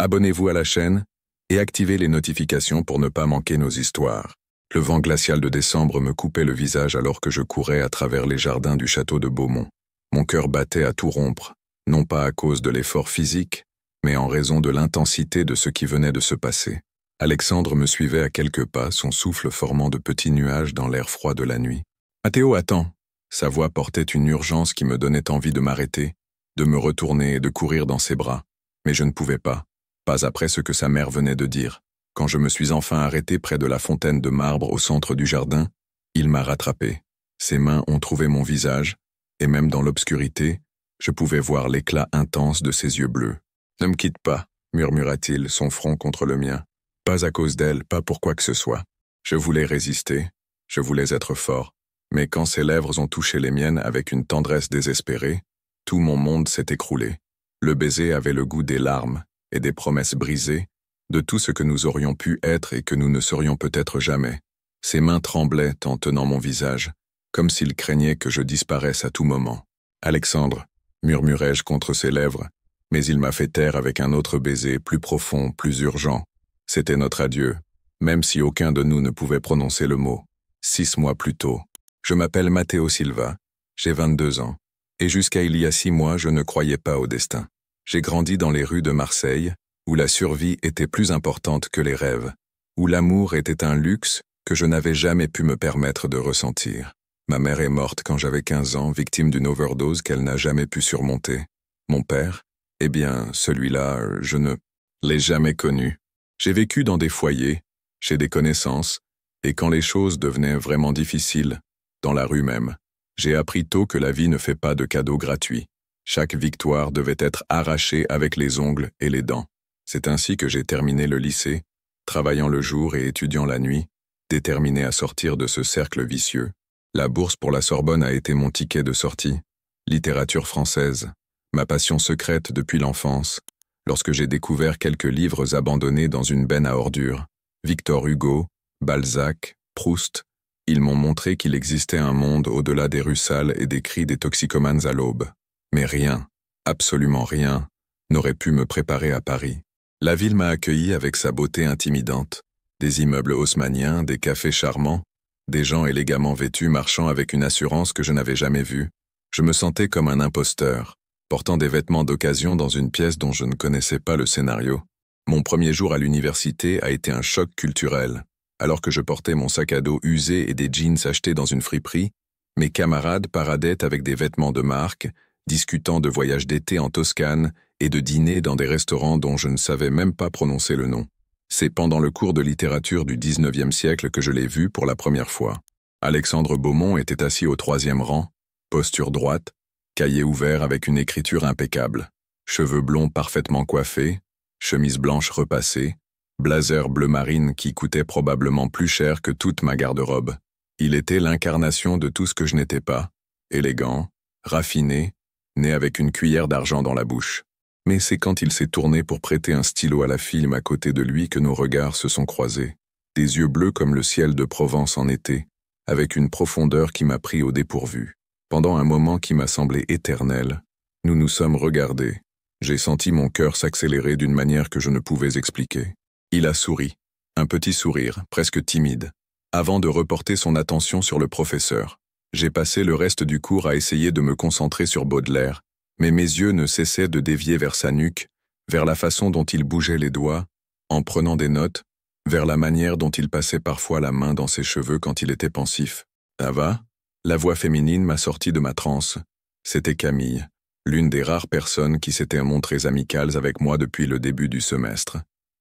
abonnez-vous à la chaîne et activez les notifications pour ne pas manquer nos histoires. Le vent glacial de décembre me coupait le visage alors que je courais à travers les jardins du château de Beaumont. Mon cœur battait à tout rompre, non pas à cause de l'effort physique, mais en raison de l'intensité de ce qui venait de se passer. Alexandre me suivait à quelques pas, son souffle formant de petits nuages dans l'air froid de la nuit. « Mathéo, attends !» Sa voix portait une urgence qui me donnait envie de m'arrêter, de me retourner et de courir dans ses bras. Mais je ne pouvais pas après ce que sa mère venait de dire. Quand je me suis enfin arrêté près de la fontaine de marbre au centre du jardin, il m'a rattrapé. Ses mains ont trouvé mon visage, et même dans l'obscurité, je pouvais voir l'éclat intense de ses yeux bleus. « Ne me quitte pas », murmura-t-il, son front contre le mien. Pas à cause d'elle, pas pour quoi que ce soit. Je voulais résister, je voulais être fort, mais quand ses lèvres ont touché les miennes avec une tendresse désespérée, tout mon monde s'est écroulé. Le baiser avait le goût des larmes et des promesses brisées, de tout ce que nous aurions pu être et que nous ne serions peut-être jamais. Ses mains tremblaient en tenant mon visage, comme s'il craignait que je disparaisse à tout moment. « Alexandre », murmurai-je contre ses lèvres, mais il m'a fait taire avec un autre baiser plus profond, plus urgent. C'était notre adieu, même si aucun de nous ne pouvait prononcer le mot. 6 mois plus tôt. Je m'appelle Mathéo Silva, j'ai 22 ans, et jusqu'à il y a 6 mois, je ne croyais pas au destin. J'ai grandi dans les rues de Marseille, où la survie était plus importante que les rêves, où l'amour était un luxe que je n'avais jamais pu me permettre de ressentir. Ma mère est morte quand j'avais 15 ans, victime d'une overdose qu'elle n'a jamais pu surmonter. Mon père, eh bien, celui-là, je ne l'ai jamais connu. J'ai vécu dans des foyers, chez des connaissances, et quand les choses devenaient vraiment difficiles, dans la rue même, j'ai appris tôt que la vie ne fait pas de cadeaux gratuits. Chaque victoire devait être arrachée avec les ongles et les dents. C'est ainsi que j'ai terminé le lycée, travaillant le jour et étudiant la nuit, déterminé à sortir de ce cercle vicieux. La bourse pour la Sorbonne a été mon ticket de sortie. Littérature française, ma passion secrète depuis l'enfance, lorsque j'ai découvert quelques livres abandonnés dans une benne à ordures. Victor Hugo, Balzac, Proust, ils m'ont montré qu'il existait un monde au-delà des rues sales et des cris des toxicomanes à l'aube. Mais rien, absolument rien, n'aurait pu me préparer à Paris. La ville m'a accueilli avec sa beauté intimidante. Des immeubles haussmanniens, des cafés charmants, des gens élégamment vêtus marchant avec une assurance que je n'avais jamais vue. Je me sentais comme un imposteur, portant des vêtements d'occasion dans une pièce dont je ne connaissais pas le scénario. Mon premier jour à l'université a été un choc culturel. Alors que je portais mon sac à dos usé et des jeans achetés dans une friperie, mes camarades paradaient avec des vêtements de marque, discutant de voyages d'été en Toscane et de dîners dans des restaurants dont je ne savais même pas prononcer le nom. C'est pendant le cours de littérature du 19e siècle que je l'ai vu pour la première fois. Alexandre Beaumont était assis au 3e rang, posture droite, cahier ouvert avec une écriture impeccable, cheveux blonds parfaitement coiffés, chemise blanche repassée, blazer bleu marine qui coûtait probablement plus cher que toute ma garde-robe. Il était l'incarnation de tout ce que je n'étais pas, élégant, raffiné, né avec une cuillère d'argent dans la bouche. Mais c'est quand il s'est tourné pour prêter un stylo à la fille à côté de lui que nos regards se sont croisés. Des yeux bleus comme le ciel de Provence en été, avec une profondeur qui m'a pris au dépourvu. Pendant un moment qui m'a semblé éternel, nous nous sommes regardés. J'ai senti mon cœur s'accélérer d'une manière que je ne pouvais expliquer. Il a souri, un petit sourire, presque timide, avant de reporter son attention sur le professeur. J'ai passé le reste du cours à essayer de me concentrer sur Baudelaire, mais mes yeux ne cessaient de dévier vers sa nuque, vers la façon dont il bougeait les doigts, en prenant des notes, vers la manière dont il passait parfois la main dans ses cheveux quand il était pensif. « Ça va ?» La voix féminine m'a sorti de ma transe. C'était Camille, l'une des rares personnes qui s'étaient montrées amicales avec moi depuis le début du semestre.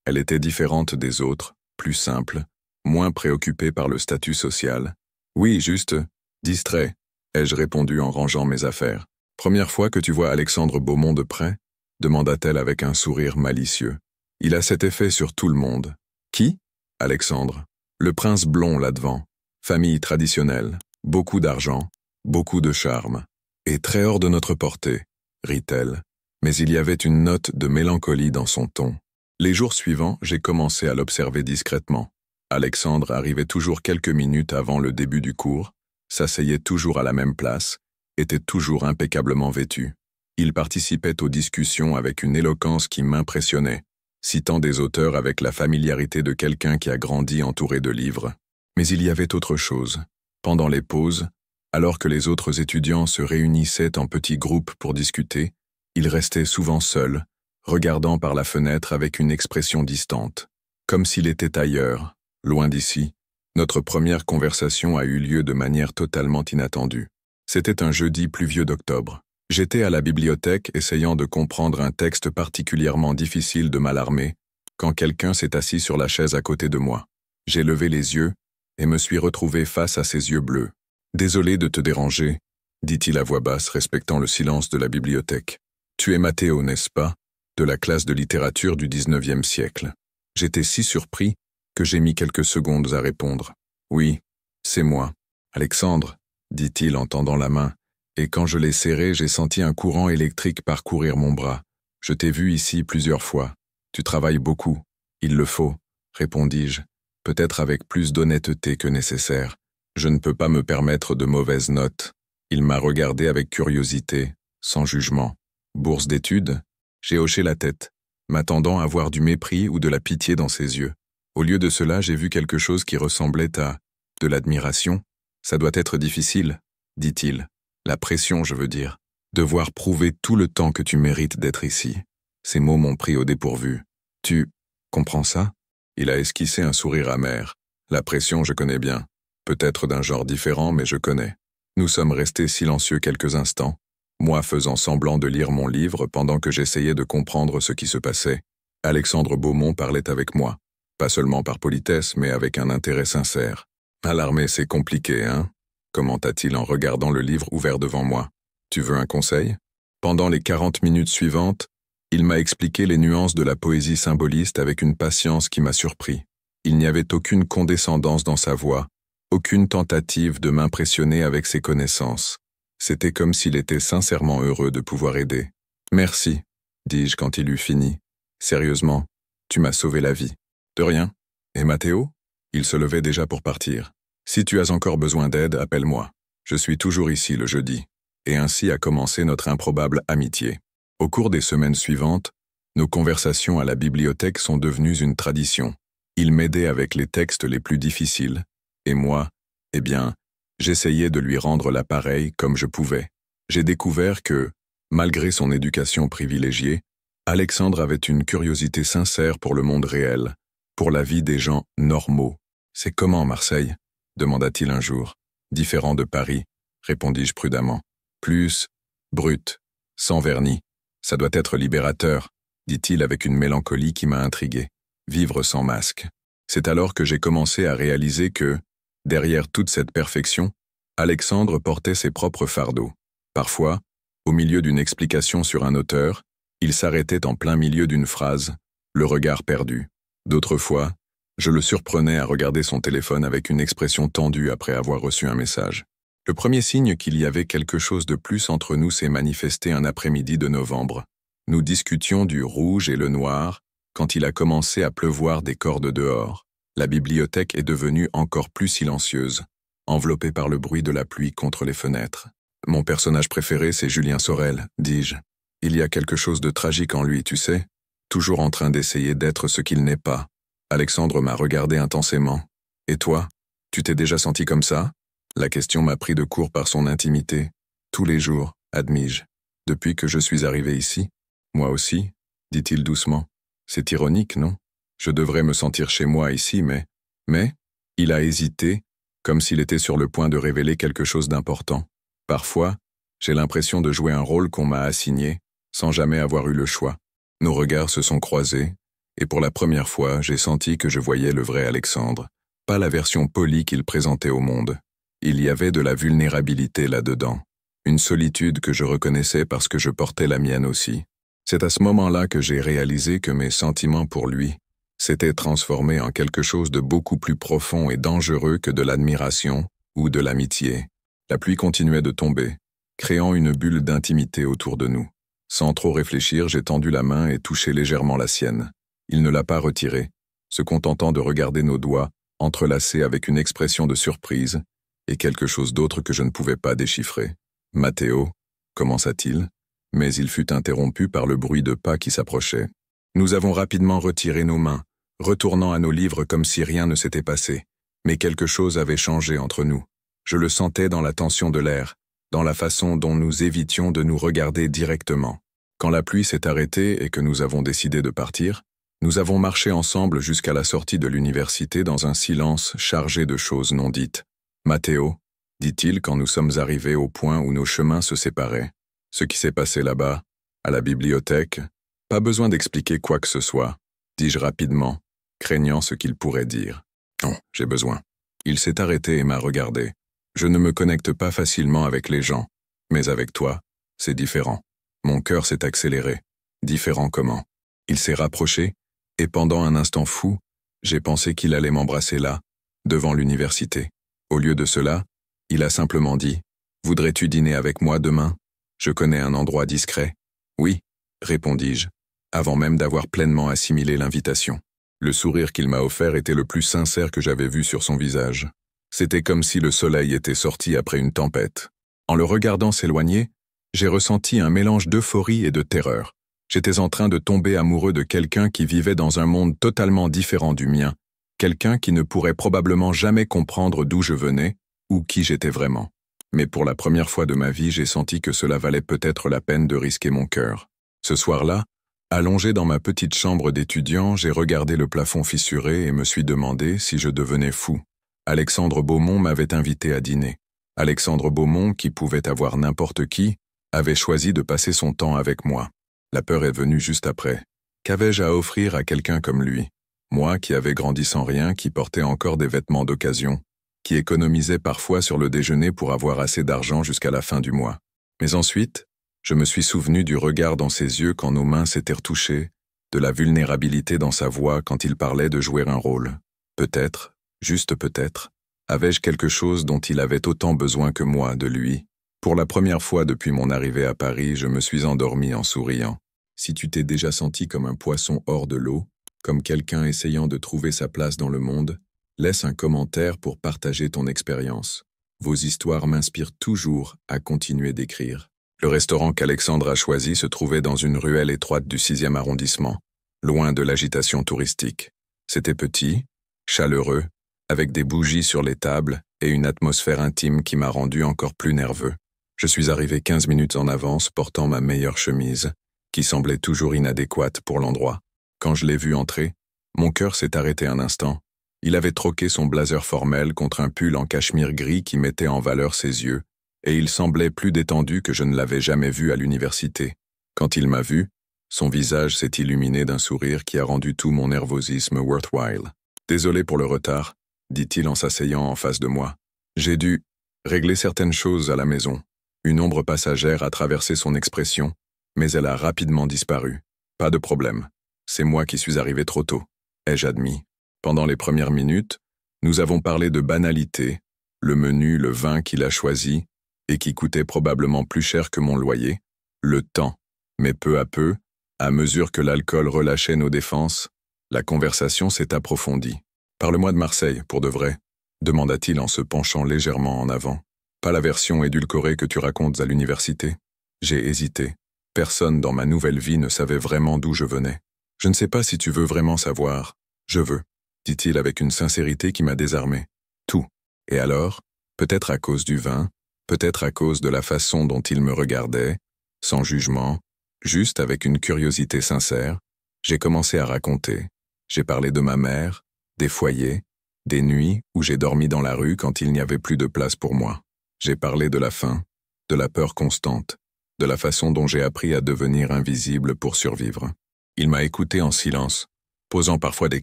Elle était différente des autres, plus simple, moins préoccupée par le statut social. « Oui, juste, distrait », ai-je répondu en rangeant mes affaires. « Première fois que tu vois Alexandre Beaumont de près ?» demanda-t-elle avec un sourire malicieux. « Il a cet effet sur tout le monde. »« Qui ?» ?»« Alexandre. Le prince blond là-devant. Famille traditionnelle. Beaucoup d'argent. Beaucoup de charme. Et très hors de notre portée, » rit-elle. Mais il y avait une note de mélancolie dans son ton. Les jours suivants, j'ai commencé à l'observer discrètement. Alexandre arrivait toujours quelques minutes avant le début du cours, s'asseyait toujours à la même place, était toujours impeccablement vêtu. Il participait aux discussions avec une éloquence qui m'impressionnait. citant des auteurs avec la familiarité de quelqu'un qui a grandi entouré de livres. Mais il y avait autre chose. Pendant les pauses, alors que les autres étudiants se réunissaient en petits groupes pour discuter, il restait souvent seul, regardant par la fenêtre avec une expression distante, comme s'il était ailleurs, loin d'ici. Notre première conversation a eu lieu de manière totalement inattendue. C'était un jeudi pluvieux d'octobre. J'étais à la bibliothèque essayant de comprendre un texte particulièrement difficile de Mallarmé, quand quelqu'un s'est assis sur la chaise à côté de moi. J'ai levé les yeux et me suis retrouvé face à ses yeux bleus. « Désolé de te déranger », dit-il à voix basse, respectant le silence de la bibliothèque. « Tu es Matteo, n'est-ce pas, de la classe de littérature du 19e siècle. » J'étais si surpris que j'ai mis quelques secondes à répondre. « Oui, c'est moi. »« Alexandre », dit-il en tendant la main, et quand je l'ai serré, j'ai senti un courant électrique parcourir mon bras. « Je t'ai vu ici plusieurs fois. Tu travailles beaucoup. Il le faut, » répondis-je, peut-être avec plus d'honnêteté que nécessaire. Je ne peux pas me permettre de mauvaises notes. Il m'a regardé avec curiosité, sans jugement. Bourse d'études? J'ai hoché la tête, m'attendant à voir du mépris ou de la pitié dans ses yeux. Au lieu de cela, j'ai vu quelque chose qui ressemblait à de l'admiration. Ça doit être difficile, dit-il. La pression, je veux dire. Devoir prouver tout le temps que tu mérites d'être ici. Ces mots m'ont pris au dépourvu. Tu comprends ça? Il a esquissé un sourire amer. La pression, je connais bien. Peut-être d'un genre différent, mais je connais. Nous sommes restés silencieux quelques instants, moi faisant semblant de lire mon livre pendant que j'essayais de comprendre ce qui se passait. Alexandre Beaumont parlait avec moi, pas seulement par politesse, mais avec un intérêt sincère. « Mallarmé, c'est compliqué, hein ?» commenta-t-il en regardant le livre ouvert devant moi. « Tu veux un conseil ?» Pendant les 40 minutes suivantes, il m'a expliqué les nuances de la poésie symboliste avec une patience qui m'a surpris. Il n'y avait aucune condescendance dans sa voix, aucune tentative de m'impressionner avec ses connaissances. C'était comme s'il était sincèrement heureux de pouvoir aider. « Merci, » dis-je quand il eut fini. « Sérieusement, tu m'as sauvé la vie. »« De rien. Et Matteo ?» Il se levait déjà pour partir. « Si tu as encore besoin d'aide, appelle-moi. Je suis toujours ici le jeudi. » Et ainsi a commencé notre improbable amitié. Au cours des semaines suivantes, nos conversations à la bibliothèque sont devenues une tradition. Il m'aidait avec les textes les plus difficiles, et moi, eh bien, j'essayais de lui rendre l'appareil comme je pouvais. J'ai découvert que, malgré son éducation privilégiée, Alexandre avait une curiosité sincère pour le monde réel, pour la vie des gens normaux. « C'est comment, Marseille ?» demanda-t-il un jour. « Différent de Paris, » répondis-je prudemment. « Plus brut, sans vernis. Ça doit être libérateur, » dit-il avec une mélancolie qui m'a intrigué. « Vivre sans masque. » C'est alors que j'ai commencé à réaliser que, derrière toute cette perfection, Alexandre portait ses propres fardeaux. Parfois, au milieu d'une explication sur un auteur, il s'arrêtait en plein milieu d'une phrase, le regard perdu. D'autres fois, je le surprenais à regarder son téléphone avec une expression tendue après avoir reçu un message. Le premier signe qu'il y avait quelque chose de plus entre nous s'est manifesté un après-midi de novembre. Nous discutions du rouge et le noir quand il a commencé à pleuvoir des cordes dehors. La bibliothèque est devenue encore plus silencieuse, enveloppée par le bruit de la pluie contre les fenêtres. « Mon personnage préféré, c'est Julien Sorel, » dis-je. « Il y a quelque chose de tragique en lui, tu sais, toujours en train d'essayer d'être ce qu'il n'est pas. » Alexandre m'a regardé intensément. « Et toi, tu t'es déjà senti comme ça ?» La question m'a pris de court par son intimité. « Tous les jours, admis-je. Depuis que je suis arrivé ici. »« Moi aussi, » dit-il doucement. « C'est ironique, non ? Je devrais me sentir chez moi ici, mais... » Mais, il a hésité, comme s'il était sur le point de révéler quelque chose d'important. Parfois, j'ai l'impression de jouer un rôle qu'on m'a assigné, sans jamais avoir eu le choix. Nos regards se sont croisés, et pour la première fois, j'ai senti que je voyais le vrai Alexandre, pas la version polie qu'il présentait au monde. Il y avait de la vulnérabilité là-dedans, une solitude que je reconnaissais parce que je portais la mienne aussi. C'est à ce moment-là que j'ai réalisé que mes sentiments pour lui s'étaient transformés en quelque chose de beaucoup plus profond et dangereux que de l'admiration ou de l'amitié. La pluie continuait de tomber, créant une bulle d'intimité autour de nous. Sans trop réfléchir, j'ai tendu la main et touché légèrement la sienne. Il ne l'a pas retirée, se contentant de regarder nos doigts, entrelacés avec une expression de surprise et quelque chose d'autre que je ne pouvais pas déchiffrer. « Matteo » commença-t-il, mais il fut interrompu par le bruit de pas qui s'approchait. Nous avons rapidement retiré nos mains, retournant à nos livres comme si rien ne s'était passé. Mais quelque chose avait changé entre nous. Je le sentais dans la tension de l'air, dans la façon dont nous évitions de nous regarder directement. Quand la pluie s'est arrêtée et que nous avons décidé de partir, nous avons marché ensemble jusqu'à la sortie de l'université dans un silence chargé de choses non dites. « Matteo » dit-il quand nous sommes arrivés au point où nos chemins se séparaient. « Ce qui s'est passé là-bas, à la bibliothèque, pas besoin d'expliquer quoi que ce soit, » dis-je rapidement, craignant ce qu'il pourrait dire. « Non, j'ai besoin. » Il s'est arrêté et m'a regardé. « Je ne me connecte pas facilement avec les gens, mais avec toi, c'est différent. » Mon cœur s'est accéléré. Différent comment? Il s'est rapproché, et pendant un instant fou, j'ai pensé qu'il allait m'embrasser là, devant l'université. Au lieu de cela, il a simplement dit « Voudrais-tu dîner avec moi demain? Je connais un endroit discret. » « Oui, » répondis-je, avant même d'avoir pleinement assimilé l'invitation. Le sourire qu'il m'a offert était le plus sincère que j'avais vu sur son visage. C'était comme si le soleil était sorti après une tempête. En le regardant s'éloigner, j'ai ressenti un mélange d'euphorie et de terreur. J'étais en train de tomber amoureux de quelqu'un qui vivait dans un monde totalement différent du mien, quelqu'un qui ne pourrait probablement jamais comprendre d'où je venais ou qui j'étais vraiment. Mais pour la première fois de ma vie, j'ai senti que cela valait peut-être la peine de risquer mon cœur. Ce soir-là, allongé dans ma petite chambre d'étudiant, j'ai regardé le plafond fissuré et me suis demandé si je devenais fou. Alexandre Beaumont m'avait invité à dîner. Alexandre Beaumont, qui pouvait avoir n'importe qui, avait choisi de passer son temps avec moi. La peur est venue juste après. Qu'avais-je à offrir à quelqu'un comme lui? Moi qui avais grandi sans rien, qui portais encore des vêtements d'occasion, qui économisait parfois sur le déjeuner pour avoir assez d'argent jusqu'à la fin du mois. Mais ensuite, je me suis souvenu du regard dans ses yeux quand nos mains s'étaient retouchées, de la vulnérabilité dans sa voix quand il parlait de jouer un rôle. Peut-être, juste peut-être, avais-je quelque chose dont il avait autant besoin que moi de lui. Pour la première fois depuis mon arrivée à Paris, je me suis endormi en souriant. Si tu t'es déjà senti comme un poisson hors de l'eau, comme quelqu'un essayant de trouver sa place dans le monde, laisse un commentaire pour partager ton expérience. Vos histoires m'inspirent toujours à continuer d'écrire. Le restaurant qu'Alexandre a choisi se trouvait dans une ruelle étroite du 6e arrondissement, loin de l'agitation touristique. C'était petit, chaleureux, avec des bougies sur les tables et une atmosphère intime qui m'a rendu encore plus nerveux. Je suis arrivé 15 minutes en avance portant ma meilleure chemise, qui semblait toujours inadéquate pour l'endroit. Quand je l'ai vu entrer, mon cœur s'est arrêté un instant. Il avait troqué son blazer formel contre un pull en cachemire gris qui mettait en valeur ses yeux, et il semblait plus détendu que je ne l'avais jamais vu à l'université. Quand il m'a vu, son visage s'est illuminé d'un sourire qui a rendu tout mon nervosisme worthwhile. « Désolé pour le retard », dit-il en s'asseyant en face de moi. « J'ai dû régler certaines choses à la maison. » Une ombre passagère a traversé son expression, mais elle a rapidement disparu. « Pas de problème. C'est moi qui suis arrivé trop tôt, » ai-je admis. Pendant les premières minutes, nous avons parlé de banalité, le menu, le vin qu'il a choisi, et qui coûtait probablement plus cher que mon loyer, le temps. Mais peu à peu, à mesure que l'alcool relâchait nos défenses, la conversation s'est approfondie. « Parle-moi de Marseille, pour de vrai », demanda-t-il en se penchant légèrement en avant. « Pas la version édulcorée que tu racontes à l'université ?» J'ai hésité. Personne dans ma nouvelle vie ne savait vraiment d'où je venais. « Je ne sais pas si tu veux vraiment savoir. Je veux, » dit-il avec une sincérité qui m'a désarmé. « Tout. Et alors, peut-être à cause du vin, peut-être à cause de la façon dont il me regardait, sans jugement, juste avec une curiosité sincère, j'ai commencé à raconter. J'ai parlé de ma mère, des foyers, des nuits où j'ai dormi dans la rue quand il n'y avait plus de place pour moi. J'ai parlé de la faim, de la peur constante, de la façon dont j'ai appris à devenir invisible pour survivre. Il m'a écouté en silence, posant parfois des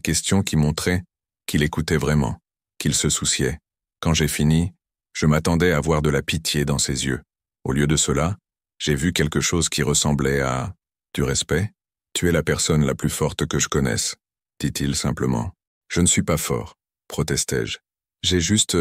questions qui montraient qu'il écoutait vraiment, qu'il se souciait. Quand j'ai fini, je m'attendais à voir de la pitié dans ses yeux. Au lieu de cela, j'ai vu quelque chose qui ressemblait à « du respect ». « Tu es la personne la plus forte que je connaisse », dit-il simplement. « Je ne suis pas fort », protestai-je. « J'ai juste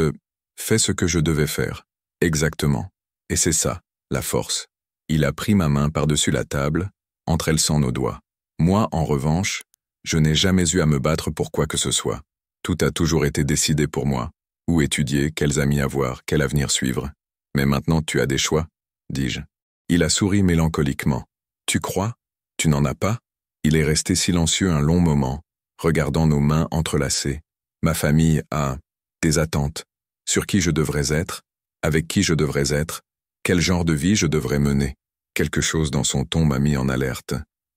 fait ce que je devais faire. Exactement. Et c'est ça, la force. » Il a pris ma main par-dessus la table, entrelaçant nos doigts. Moi, en revanche, je n'ai jamais eu à me battre pour quoi que ce soit. Tout a toujours été décidé pour moi. Où étudier, quels amis avoir, quel avenir suivre. Mais maintenant tu as des choix, dis-je. Il a souri mélancoliquement. Tu crois? Tu n'en as pas? Il est resté silencieux un long moment, regardant nos mains entrelacées. Ma famille a des attentes. Sur qui je devrais être, avec qui je devrais être, quel genre de vie je devrais mener. Quelque chose dans son ton m'a mis en alerte.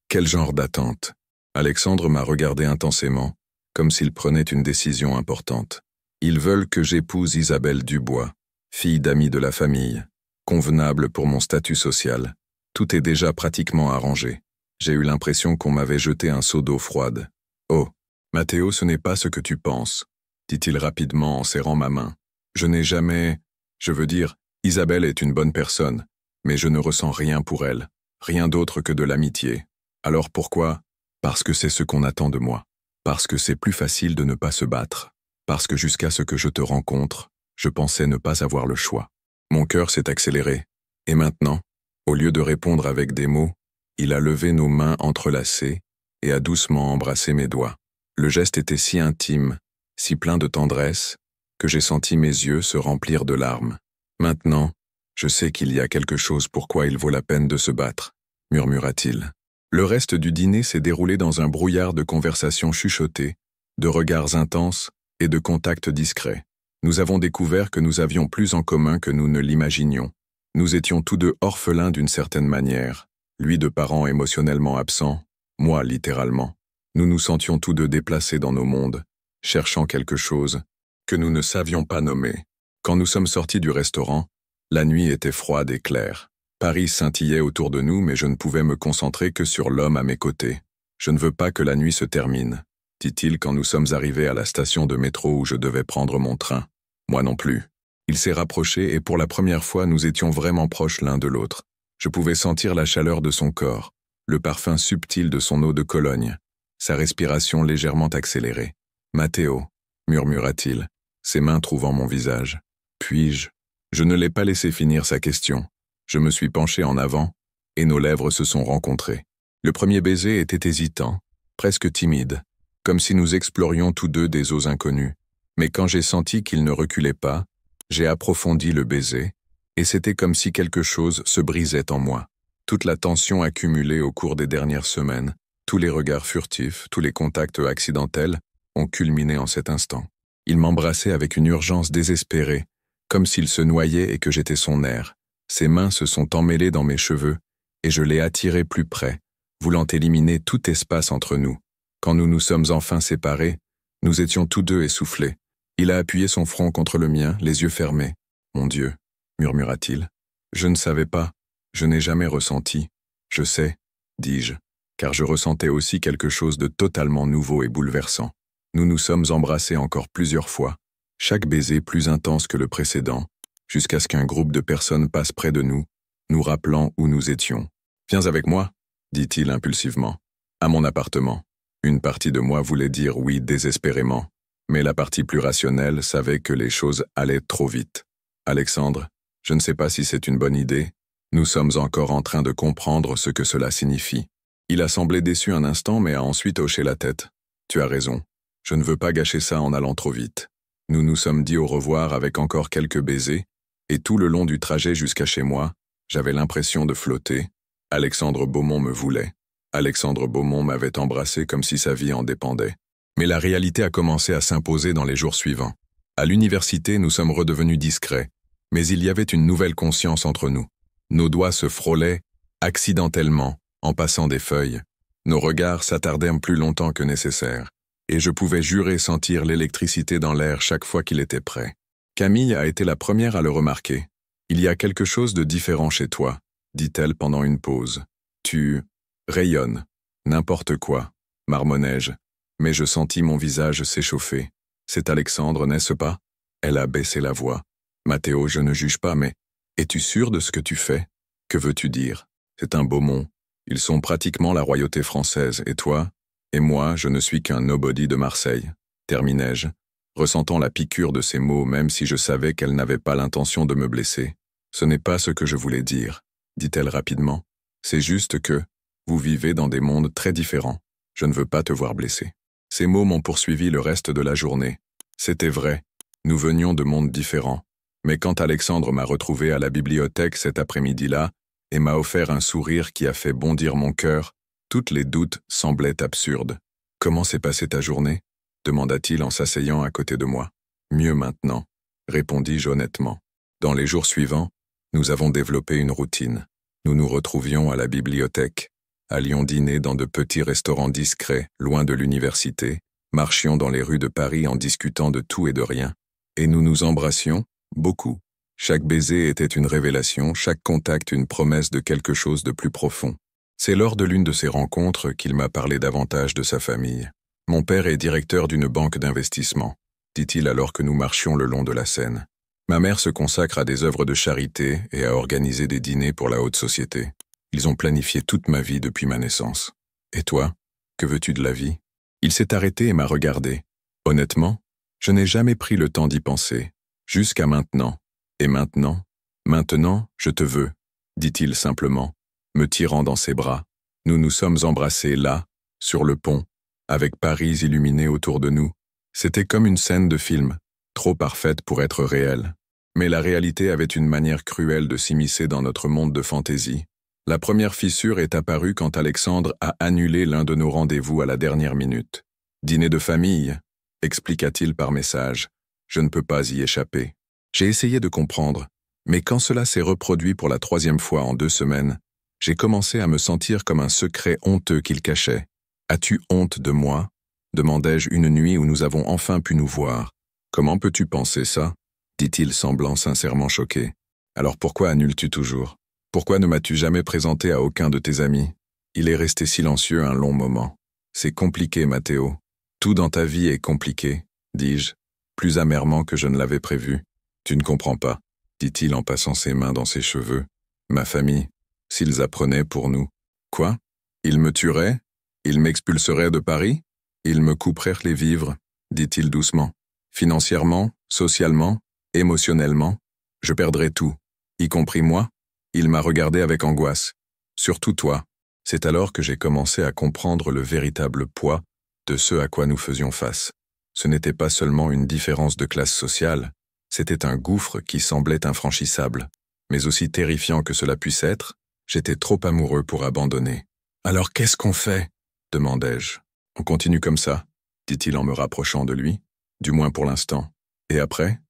Quel genre d'attente? Alexandre m'a regardé intensément, comme s'il prenait une décision importante. Ils veulent que j'épouse Isabelle Dubois, fille d'amis de la famille, convenable pour mon statut social. Tout est déjà pratiquement arrangé. J'ai eu l'impression qu'on m'avait jeté un seau d'eau froide. « Oh, Mathéo, ce n'est pas ce que tu penses », dit-il rapidement en serrant ma main. « Je n'ai jamais... Je veux dire, Isabelle est une bonne personne, mais je ne ressens rien pour elle, rien d'autre que de l'amitié. Alors pourquoi? Parce que c'est ce qu'on attend de moi. Parce que c'est plus facile de ne pas se battre. Parce que jusqu'à ce que je te rencontre, je pensais ne pas avoir le choix. Mon cœur s'est accéléré. Et maintenant, au lieu de répondre avec des mots, il a levé nos mains entrelacées et a doucement embrassé mes doigts. Le geste était si intime, si plein de tendresse, que j'ai senti mes yeux se remplir de larmes. Maintenant, je sais qu'il y a quelque chose pour quoi il vaut la peine de se battre, murmura-t-il. Le reste du dîner s'est déroulé dans un brouillard de conversations chuchotées, de regards intenses et de contacts discrets. Nous avons découvert que nous avions plus en commun que nous ne l'imaginions. Nous étions tous deux orphelins d'une certaine manière, lui de parents émotionnellement absents, moi littéralement. Nous nous sentions tous deux déplacés dans nos mondes, cherchant quelque chose que nous ne savions pas nommer. Quand nous sommes sortis du restaurant, la nuit était froide et claire. Paris scintillait autour de nous, mais je ne pouvais me concentrer que sur l'homme à mes côtés. « Je ne veux pas que la nuit se termine », dit-il quand nous sommes arrivés à la station de métro où je devais prendre mon train. Moi non plus. Il s'est rapproché et pour la première fois nous étions vraiment proches l'un de l'autre. Je pouvais sentir la chaleur de son corps, le parfum subtil de son eau de Cologne, sa respiration légèrement accélérée. « Mathéo », murmura-t-il, ses mains trouvant mon visage. « Puis-je » Je ne l'ai pas laissé finir sa question. Je me suis penché en avant, et nos lèvres se sont rencontrées. Le premier baiser était hésitant, presque timide, comme si nous explorions tous deux des eaux inconnues. Mais quand j'ai senti qu'il ne reculait pas, j'ai approfondi le baiser, et c'était comme si quelque chose se brisait en moi. Toute la tension accumulée au cours des dernières semaines, tous les regards furtifs, tous les contacts accidentels, ont culminé en cet instant. Il m'embrassait avec une urgence désespérée, comme s'il se noyait et que j'étais son air. Ses mains se sont emmêlées dans mes cheveux, et je l'ai attiré plus près, voulant éliminer tout espace entre nous. Quand nous nous sommes enfin séparés, nous étions tous deux essoufflés. Il a appuyé son front contre le mien, les yeux fermés. « Mon Dieu », murmura-t-il. « Je ne savais pas, je n'ai jamais ressenti. »« Je sais », dis-je, car je ressentais aussi quelque chose de totalement nouveau et bouleversant. Nous nous sommes embrassés encore plusieurs fois, chaque baiser plus intense que le précédent, jusqu'à ce qu'un groupe de personnes passe près de nous, nous rappelant où nous étions. « Viens avec moi », dit-il impulsivement. « À mon appartement. » Une partie de moi voulait dire oui désespérément, mais la partie plus rationnelle savait que les choses allaient trop vite. « Alexandre, je ne sais pas si c'est une bonne idée. Nous sommes encore en train de comprendre ce que cela signifie. » Il a semblé déçu un instant, mais a ensuite hoché la tête. « Tu as raison. Je ne veux pas gâcher ça en allant trop vite. » Nous nous sommes dit au revoir avec encore quelques baisers, et tout le long du trajet jusqu'à chez moi, j'avais l'impression de flotter. Alexandre Beaumont me voulait. Alexandre Beaumont m'avait embrassé comme si sa vie en dépendait. Mais la réalité a commencé à s'imposer dans les jours suivants. À l'université, nous sommes redevenus discrets, mais il y avait une nouvelle conscience entre nous. Nos doigts se frôlaient, accidentellement, en passant des feuilles. Nos regards s'attardèrent plus longtemps que nécessaire, et je pouvais jurer sentir l'électricité dans l'air chaque fois qu'il était prêt. Camille a été la première à le remarquer. « Il y a quelque chose de différent chez toi », dit-elle pendant une pause. « Tu rayonnes. N'importe quoi, marmonnai-je, mais je sentis mon visage s'échauffer. « C'est Alexandre, n'est-ce pas ?» Elle a baissé la voix. « Mathéo, je ne juge pas, mais es-tu sûr de ce que tu fais? Que veux-tu dire? C'est un Beaumont. Ils sont pratiquement la royauté française, et toi? Et moi, je ne suis qu'un nobody de Marseille. » Terminai-je, ressentant la piqûre de ces mots même si je savais qu'elle n'avait pas l'intention de me blesser. « Ce n'est pas ce que je voulais dire, » dit-elle rapidement. « C'est juste que vous vivez dans des mondes très différents. Je ne veux pas te voir blessé. » Ces mots m'ont poursuivi le reste de la journée. C'était vrai, nous venions de mondes différents. Mais quand Alexandre m'a retrouvé à la bibliothèque cet après-midi-là et m'a offert un sourire qui a fait bondir mon cœur, Toutes les doutes semblaient absurdes. « Comment s'est passée ta journée ?» demanda-t-il en s'asseyant à côté de moi. « Mieux maintenant », répondis-je honnêtement. Dans les jours suivants, nous avons développé une routine. Nous nous retrouvions à la bibliothèque, allions dîner dans de petits restaurants discrets, loin de l'université, marchions dans les rues de Paris en discutant de tout et de rien. Et nous nous embrassions, beaucoup. Chaque baiser était une révélation, chaque contact une promesse de quelque chose de plus profond. C'est lors de l'une de ces rencontres qu'il m'a parlé davantage de sa famille. « Mon père est directeur d'une banque d'investissement », dit-il alors que nous marchions le long de la Seine. « Ma mère se consacre à des œuvres de charité et à organiser des dîners pour la haute société. Ils ont planifié toute ma vie depuis ma naissance. Et toi, que veux-tu de la vie ?» Il s'est arrêté et m'a regardé. Honnêtement, je n'ai jamais pris le temps d'y penser. Jusqu'à maintenant. Et maintenant, je te veux, dit-il simplement, me tirant dans ses bras. Nous nous sommes embrassés là, sur le pont, avec Paris illuminé autour de nous. C'était comme une scène de film, trop parfaite pour être réelle. Mais la réalité avait une manière cruelle de s'immiscer dans notre monde de fantaisie. La première fissure est apparue quand Alexandre a annulé l'un de nos rendez-vous à la dernière minute. « Dîner de famille », expliqua-t-il par message. « Je ne peux pas y échapper. » J'ai essayé de comprendre, mais quand cela s'est reproduit pour la 3e fois en 2 semaines, j'ai commencé à me sentir comme un secret honteux qu'il cachait. « As-tu honte de moi ?» demandai-je une nuit où nous avons enfin pu nous voir. « Comment peux-tu penser ça ?» dit-il semblant sincèrement choqué. « Alors pourquoi annules-tu toujours ? Pourquoi ne m'as-tu jamais présenté à aucun de tes amis ?» Il est resté silencieux un long moment. « C'est compliqué, Mathéo. Tout dans ta vie est compliqué, dis-je, plus amèrement que je ne l'avais prévu. Tu ne comprends pas, dit-il en passant ses mains dans ses cheveux. Ma famille, s'ils apprenaient pour nous. Quoi ? Ils me tueraient ? Ils m'expulseraient de Paris ? Ils me couperaient les vivres, dit-il doucement. Financièrement, socialement, émotionnellement, je perdrais tout, y compris moi. Il m'a regardé avec angoisse. Surtout toi. C'est alors que j'ai commencé à comprendre le véritable poids de ce à quoi nous faisions face. Ce n'était pas seulement une différence de classe sociale, c'était un gouffre qui semblait infranchissable. Mais aussi terrifiant que cela puisse être, j'étais trop amoureux pour abandonner. « Alors qu'est-ce qu'on fait ?» demandai-je. « On continue comme ça, » dit-il en me rapprochant de lui, du moins pour l'instant. Et après,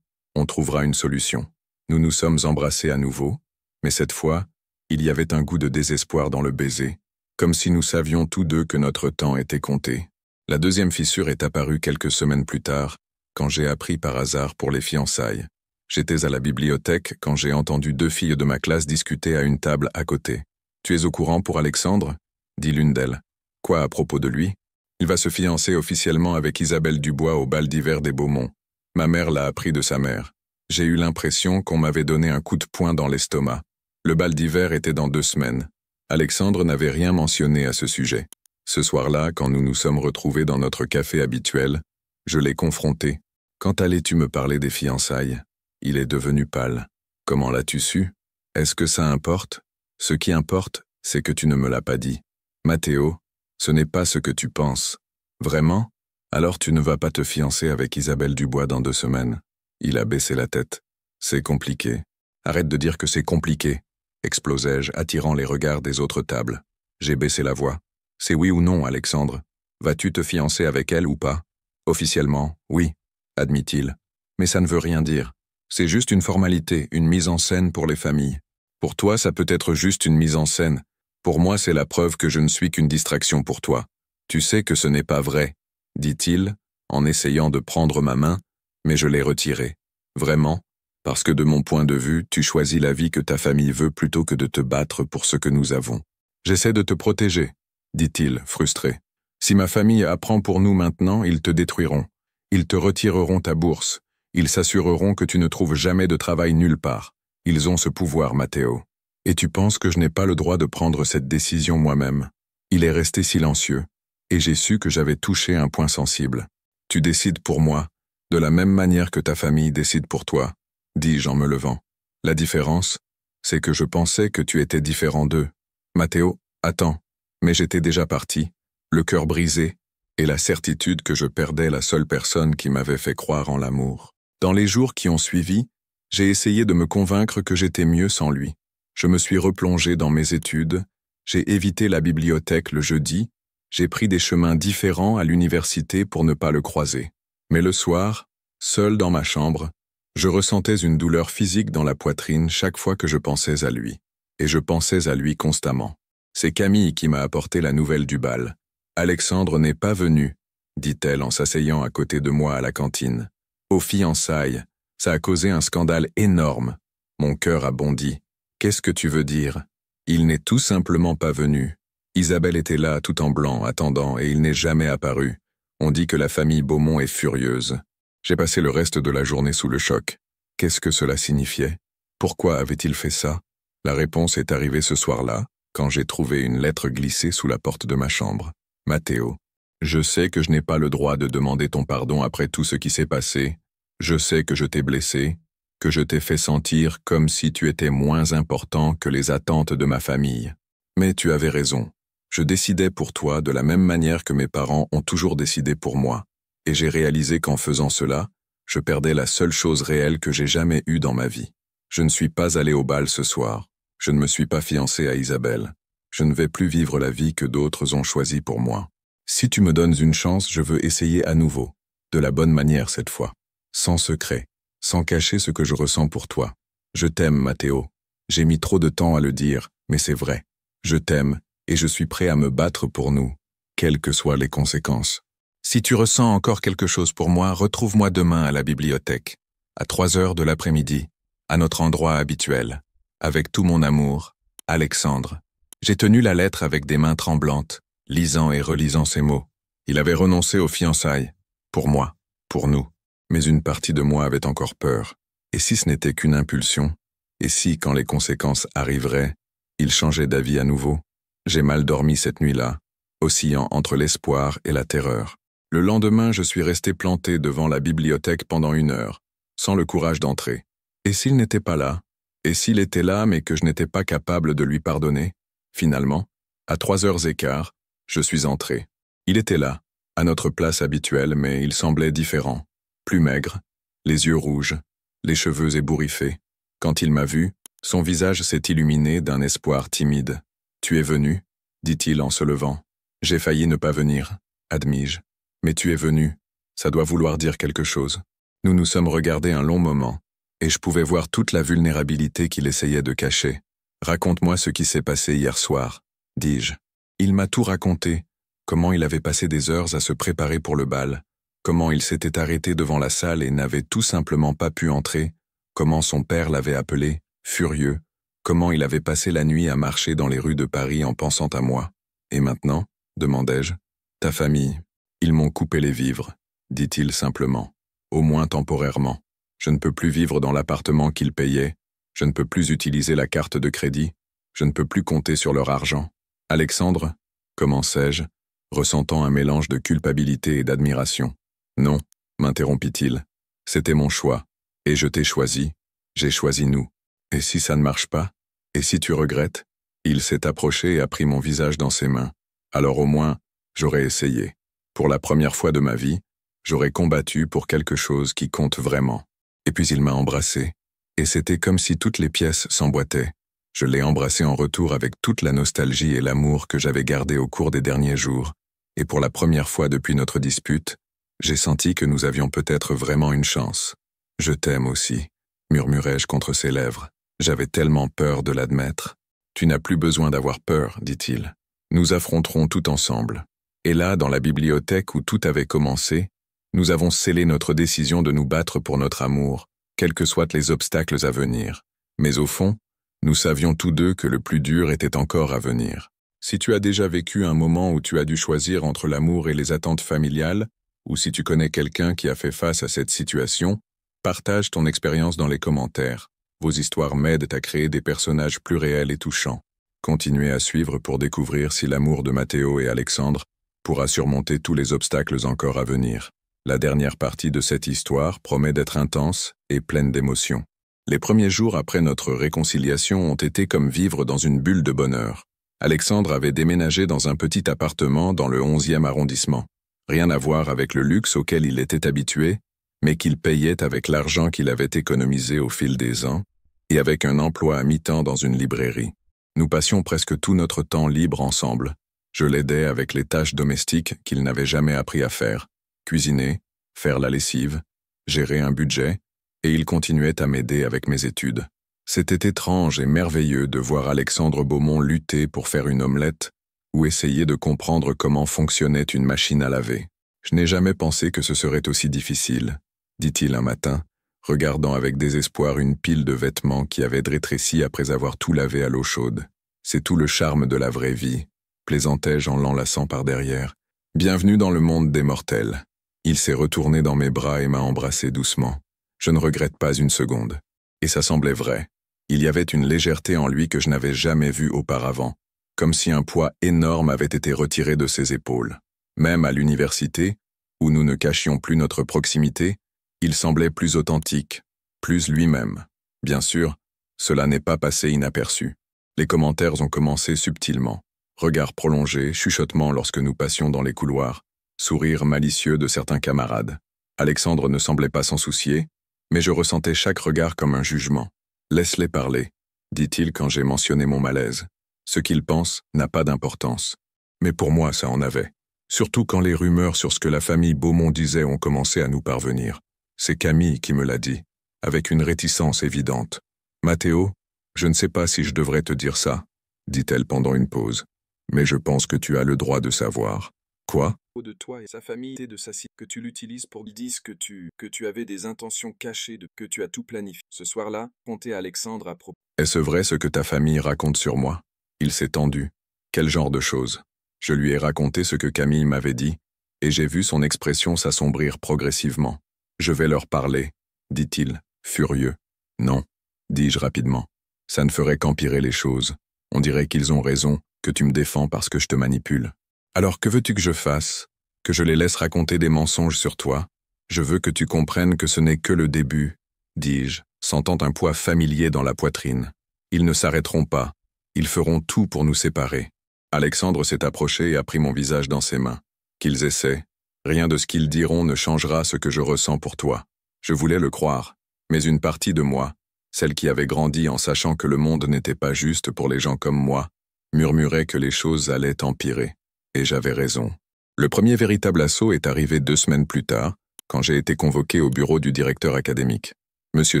on trouvera une solution. Nous nous sommes embrassés à nouveau, mais cette fois, il y avait un goût de désespoir dans le baiser, comme si nous savions tous deux que notre temps était compté. La 2e fissure est apparue quelques semaines plus tard, quand j'ai appris par hasard pour les fiançailles. J'étais à la bibliothèque quand j'ai entendu 2 filles de ma classe discuter à une table à côté. « Tu es au courant pour Alexandre ?» dit l'une d'elles. « Quoi à propos de lui ? Il va se fiancer officiellement avec Isabelle Dubois au bal d'hiver des Beaumont. Ma mère l'a appris de sa mère. J'ai eu l'impression qu'on m'avait donné un coup de poing dans l'estomac. Le bal d'hiver était dans 2 semaines. Alexandre n'avait rien mentionné à ce sujet. Ce soir-là, quand nous nous sommes retrouvés dans notre café habituel, je l'ai confronté. « Quand allais-tu me parler des fiançailles ?» Il est devenu pâle. « Comment l'as-tu su ? Est-ce que ça importe ? Ce qui importe, c'est que tu ne me l'as pas dit. Mathéo, ce n'est pas ce que tu penses. Vraiment ? Alors tu ne vas pas te fiancer avec Isabelle Dubois dans 2 semaines. » Il a baissé la tête. « C'est compliqué. » « Arrête de dire que c'est compliqué, » explosai-je, attirant les regards des autres tables. J'ai baissé la voix. « C'est oui ou non, Alexandre ? Vas-tu te fiancer avec elle ou pas ? » « Officiellement, oui, » admit-il. « Mais ça ne veut rien dire. C'est juste une formalité, une mise en scène pour les familles. Pour toi, ça peut être juste une mise en scène. Pour moi, c'est la preuve que je ne suis qu'une distraction pour toi. Tu sais que ce n'est pas vrai, » dit-il, en essayant de prendre ma main, mais je l'ai retirée. Vraiment ? Parce que de mon point de vue, tu choisis la vie que ta famille veut plutôt que de te battre pour ce que nous avons. J'essaie de te protéger, dit-il, frustré. Si ma famille apprend pour nous maintenant, ils te détruiront. Ils te retireront ta bourse. Ils s'assureront que tu ne trouves jamais de travail nulle part. Ils ont ce pouvoir, Mathéo. Et tu penses que je n'ai pas le droit de prendre cette décision moi-même. Il est resté silencieux, et j'ai su que j'avais touché un point sensible. Tu décides pour moi, de la même manière que ta famille décide pour toi, dis-je en me levant. La différence, c'est que je pensais que tu étais différent d'eux. Mathéo, attends, mais j'étais déjà parti, le cœur brisé, et la certitude que je perdais la seule personne qui m'avait fait croire en l'amour. Dans les jours qui ont suivi, j'ai essayé de me convaincre que j'étais mieux sans lui. Je me suis replongé dans mes études, J'ai évité la bibliothèque le jeudi, j'ai pris des chemins différents à l'université pour ne pas le croiser. Mais le soir, seul dans ma chambre, je ressentais une douleur physique dans la poitrine chaque fois que je pensais à lui. Et je pensais à lui constamment. C'est Camille qui m'a apporté la nouvelle du bal. Alexandre n'est pas venu, dit-elle en s'asseyant à côté de moi à la cantine. Aux fiançailles, ça a causé un scandale énorme. Mon cœur a bondi. Qu'est-ce que tu veux dire? Il n'est tout simplement pas venu. Isabelle était là tout en blanc, attendant, et il n'est jamais apparu. On dit que la famille Beaumont est furieuse. J'ai passé le reste de la journée sous le choc. Qu'est-ce que cela signifiait? Pourquoi avait-il fait ça? La réponse est arrivée ce soir-là, quand j'ai trouvé une lettre glissée sous la porte de ma chambre. Matteo, je sais que je n'ai pas le droit de demander ton pardon après tout ce qui s'est passé. Je sais que je t'ai blessé, que je t'ai fait sentir comme si tu étais moins important que les attentes de ma famille. Mais tu avais raison. Je décidais pour toi de la même manière que mes parents ont toujours décidé pour moi. Et j'ai réalisé qu'en faisant cela, je perdais la seule chose réelle que j'ai jamais eue dans ma vie. Je ne suis pas allé au bal ce soir. Je ne me suis pas fiancé à Isabelle. Je ne vais plus vivre la vie que d'autres ont choisie pour moi. Si tu me donnes une chance, je veux essayer à nouveau. De la bonne manière cette fois. Sans secret. Sans cacher ce que je ressens pour toi. Je t'aime, Matteo. J'ai mis trop de temps à le dire, mais c'est vrai. Je t'aime, et je suis prêt à me battre pour nous, quelles que soient les conséquences. Si tu ressens encore quelque chose pour moi, retrouve-moi demain à la bibliothèque, à 3h de l'après-midi, à notre endroit habituel. Avec tout mon amour, Alexandre. J'ai tenu la lettre avec des mains tremblantes, lisant et relisant ces mots. Il avait renoncé aux fiançailles. Pour moi, pour nous. Mais une partie de moi avait encore peur. Et si ce n'était qu'une impulsion? Et si, quand les conséquences arriveraient, il changeait d'avis à nouveau? J'ai mal dormi cette nuit-là, oscillant entre l'espoir et la terreur. Le lendemain, je suis resté planté devant la bibliothèque pendant 1 heure, sans le courage d'entrer. Et s'il n'était pas là? Et s'il était là, mais que je n'étais pas capable de lui pardonner? Finalement, à 3h15, je suis entré. Il était là, à notre place habituelle, mais il semblait différent. Plus maigre, les yeux rouges, les cheveux ébouriffés. Quand il m'a vu, son visage s'est illuminé d'un espoir timide. « Tu es venu ?» dit-il en se levant. « J'ai failli ne pas venir, admis-je. Mais tu es venu, ça doit vouloir dire quelque chose. » Nous nous sommes regardés un long moment, et je pouvais voir toute la vulnérabilité qu'il essayait de cacher. « Raconte-moi ce qui s'est passé hier soir, » dis-je. Il m'a tout raconté, comment il avait passé des heures à se préparer pour le bal, comment il s'était arrêté devant la salle et n'avait tout simplement pas pu entrer, comment son père l'avait appelé, furieux, comment il avait passé la nuit à marcher dans les rues de Paris en pensant à moi. Et maintenant, demandai-je, ta famille, ils m'ont coupé les vivres, dit-il simplement, au moins temporairement. Je ne peux plus vivre dans l'appartement qu'ils payaient, je ne peux plus utiliser la carte de crédit, je ne peux plus compter sur leur argent. Alexandre, commençai-je, ressentant un mélange de culpabilité et d'admiration. Non, m'interrompit-il, c'était mon choix, et je t'ai choisi, j'ai choisi nous. Et si ça ne marche pas? Et si tu regrettes? Il s'est approché et a pris mon visage dans ses mains. Alors au moins, j'aurais essayé. Pour la première fois de ma vie, j'aurais combattu pour quelque chose qui compte vraiment. Et puis il m'a embrassé. Et c'était comme si toutes les pièces s'emboîtaient. Je l'ai embrassé en retour avec toute la nostalgie et l'amour que j'avais gardé au cours des derniers jours. Et pour la première fois depuis notre dispute, j'ai senti que nous avions peut-être vraiment une chance. Je t'aime aussi, murmurai-je contre ses lèvres. J'avais tellement peur de l'admettre. Tu n'as plus besoin d'avoir peur, dit-il. Nous affronterons tout ensemble. Et là, dans la bibliothèque où tout avait commencé, nous avons scellé notre décision de nous battre pour notre amour, quels que soient les obstacles à venir. Mais au fond, nous savions tous deux que le plus dur était encore à venir. Si tu as déjà vécu un moment où tu as dû choisir entre l'amour et les attentes familiales, ou si tu connais quelqu'un qui a fait face à cette situation, partage ton expérience dans les commentaires. Vos histoires m'aident à créer des personnages plus réels et touchants. Continuez à suivre pour découvrir si l'amour de Matteo et Alexandre pourra surmonter tous les obstacles encore à venir. La dernière partie de cette histoire promet d'être intense et pleine d'émotions. Les premiers jours après notre réconciliation ont été comme vivre dans une bulle de bonheur. Alexandre avait déménagé dans un petit appartement dans le 11e arrondissement. Rien à voir avec le luxe auquel il était habitué, mais qu'il payait avec l'argent qu'il avait économisé au fil des ans, et avec un emploi à mi-temps dans une librairie. Nous passions presque tout notre temps libre ensemble. Je l'aidais avec les tâches domestiques qu'il n'avait jamais appris à faire. Cuisiner, faire la lessive, gérer un budget, et il continuait à m'aider avec mes études. C'était étrange et merveilleux de voir Alexandre Beaumont lutter pour faire une omelette ou essayer de comprendre comment fonctionnait une machine à laver. Je n'ai jamais pensé que ce serait aussi difficile, dit-il un matin, regardant avec désespoir une pile de vêtements qui avait rétréci après avoir tout lavé à l'eau chaude. C'est tout le charme de la vraie vie, plaisantai-je en l'enlaçant par derrière. Bienvenue dans le monde des mortels. Il s'est retourné dans mes bras et m'a embrassé doucement. Je ne regrette pas une seconde. Et ça semblait vrai. Il y avait une légèreté en lui que je n'avais jamais vue auparavant, comme si un poids énorme avait été retiré de ses épaules. Même à l'université, où nous ne cachions plus notre proximité, il semblait plus authentique, plus lui-même. Bien sûr, cela n'est pas passé inaperçu. Les commentaires ont commencé subtilement. Regards prolongés, chuchotements lorsque nous passions dans les couloirs, sourires malicieux de certains camarades. Alexandre ne semblait pas s'en soucier, mais je ressentais chaque regard comme un jugement. « Laisse-les parler », dit-il quand j'ai mentionné mon malaise. Ce qu'il pense n'a pas d'importance. Mais pour moi, ça en avait. Surtout quand les rumeurs sur ce que la famille Beaumont disait ont commencé à nous parvenir. C'est Camille qui me l'a dit, avec une réticence évidente. « Mathéo, je ne sais pas si je devrais te dire ça, » dit-elle pendant une pause. « Mais je pense que tu as le droit de savoir. » Quoi ? De toi et sa famille et de sa cité, que tu l'utilises pour qu'ils disent que tu avais des intentions cachées, que tu as tout planifié. Ce soir-là, comptez à Alexandre à propos. Est-ce vrai ce que ta famille raconte sur moi ? Il s'est tendu. Quel genre de choses ? Je lui ai raconté ce que Camille m'avait dit, et j'ai vu son expression s'assombrir progressivement. Je vais leur parler, dit-il, furieux. Non, dis-je rapidement. Ça ne ferait qu'empirer les choses. On dirait qu'ils ont raison, que tu me défends parce que je te manipule. Alors que veux-tu que je fasse ? Que je les laisse raconter des mensonges sur toi ? Je veux que tu comprennes que ce n'est que le début, dis-je, sentant un poids familier dans la poitrine. Ils ne s'arrêteront pas. Ils feront tout pour nous séparer. Alexandre s'est approché et a pris mon visage dans ses mains. Qu'ils essaient. Rien de ce qu'ils diront ne changera ce que je ressens pour toi. Je voulais le croire, mais une partie de moi, celle qui avait grandi en sachant que le monde n'était pas juste pour les gens comme moi, murmurait que les choses allaient empirer. Et j'avais raison. Le premier véritable assaut est arrivé 2 semaines plus tard, quand j'ai été convoqué au bureau du directeur académique. « Monsieur